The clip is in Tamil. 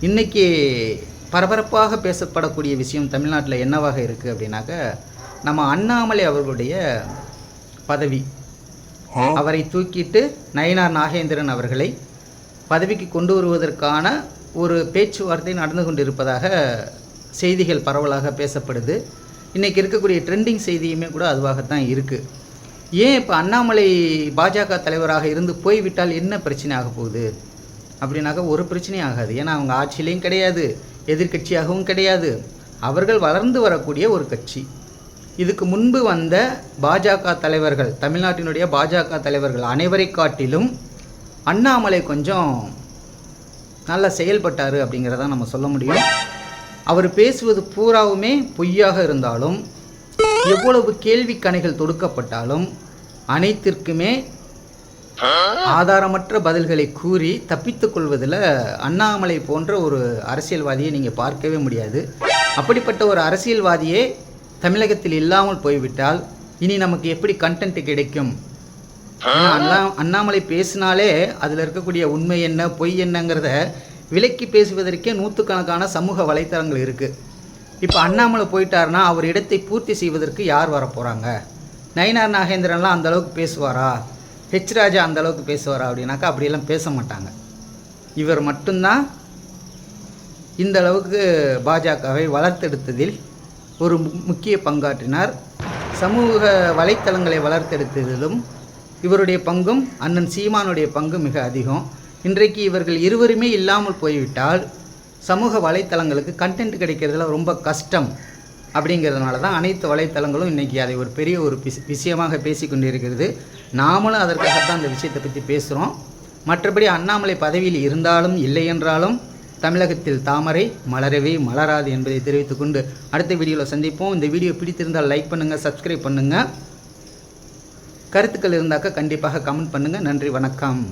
இன்றைக்கி பரபரப்பாக பேசப்படக்கூடிய விஷயம் தமிழ்நாட்டில் என்னவாக இருக்குது அப்படின்னாக்க, நம்ம அண்ணாமலை அவர்களுடைய பதவி, அவரை தூக்கிட்டு நயினார் நாகேந்திரன் அவர்களை பதவிக்கு கொண்டு வருவதற்கான ஒரு பேச்சுவார்த்தை நடந்து கொண்டிருப்பதாக செய்திகள் பரவலாக பேசப்படுது. இன்றைக்கி இருக்கக்கூடிய ட்ரெண்டிங் செய்தியுமே கூட அதுவாகத்தான் இருக்குது. ஏன் இப்போ அண்ணாமலை பாஜக தலைவராக இருந்து போய்விட்டால் என்ன பிரச்சனை ஆக போகுது அப்படின்னாக்க, ஒரு பிரச்சனையும் ஆகாது. ஏன்னா அவங்க ஆட்சியிலையும் கிடையாது, எதிர்கட்சியாகவும் கிடையாது. அவர்கள் வளர்ந்து வரக்கூடிய ஒரு கட்சி. இதுக்கு முன்பு வந்த பாஜக தலைவர்கள், தமிழ்நாட்டினுடைய பாஜக தலைவர்கள் அனைவரை காட்டிலும் அண்ணாமலை கொஞ்சம் நல்லா செயல்பட்டார் அப்படிங்கிறத நம்ம சொல்ல முடியும். அவர் பேசுவது பூராவுமே பொய்யாக இருந்தாலும், எவ்வளவு கேள்வி கணைகள் தொடுக்கப்பட்டாலும் அனைத்திற்குமே ஆதாரமற்ற பதில்களை கூறி தப்பித்துக் கொள்வதில் அண்ணாமலை போன்ற ஒரு அரசியல்வாதியை நீங்கள் பார்க்கவே முடியாது. அப்படிப்பட்ட ஒரு அரசியல்வாதியே தமிழகத்தில் இல்லாமல் போய்விட்டால் இனி நமக்கு எப்படி கண்டென்ட் கிடைக்கும்? அண்ணாமலை பேசினாலே அதில் இருக்கக்கூடிய உண்மை என்ன பொய் என்னங்கிறத விலக்கி பேசுவதற்கே நூற்றுக்கணக்கான சமூக வலைத்தளங்கள் இருக்குது. இப்போ அண்ணாமலை போயிட்டார்னா அவர் இடத்தை பூர்த்தி செய்வதற்கு யார் வரப்போகிறாங்க? நயினார் நாகேந்திரன்லாம் அந்தளவுக்கு பேசுவாரா? ஹெச் ராஜா அந்தளவுக்கு பேசுவாரா அப்படின்னாக்கா அப்படியெல்லாம் பேச மாட்டாங்க. இவர் மட்டும்தான் இந்த அளவுக்கு பாஜகவை வளர்த்தெடுத்ததில் ஒரு முக்கிய பங்காற்றினார். சமூக வலைத்தளங்களை வளர்த்தெடுத்ததிலும் இவருடைய பங்கும் அண்ணன் சீமானுடைய பங்கு மிக அதிகம். இன்றைக்கு இவர்கள் இருவருமே இல்லாமல் போய்விட்டால் சமூக வலைத்தளங்களுக்கு கண்டென்ட் கிடைக்கிறதுல ரொம்ப கஷ்டம். அப்படிங்கிறதுனால தான் அனைத்து வலைத்தளங்களும் இன்றைக்கி அதை ஒரு பெரிய ஒரு விஷயமாக பேசி கொண்டிருக்கிறது. நாமளும் அதற்காகத்தான் அந்த விஷயத்தை பற்றி பேசுகிறோம். மற்றபடி அண்ணாமலை பதவியில் இருந்தாலும் இல்லை என்றாலும் தமிழகத்தில் தாமரை மலரவே மலராது என்பதை தெரிவித்துக்கொண்டு அடுத்த வீடியோவில் சந்திப்போம். இந்த வீடியோ பிடித்திருந்தால் லைக் பண்ணுங்கள், சப்ஸ்கிரைப் பண்ணுங்கள். கருத்துக்கள் இருந்தாக்க கண்டிப்பாக கமெண்ட் பண்ணுங்கள். நன்றி, வணக்கம்.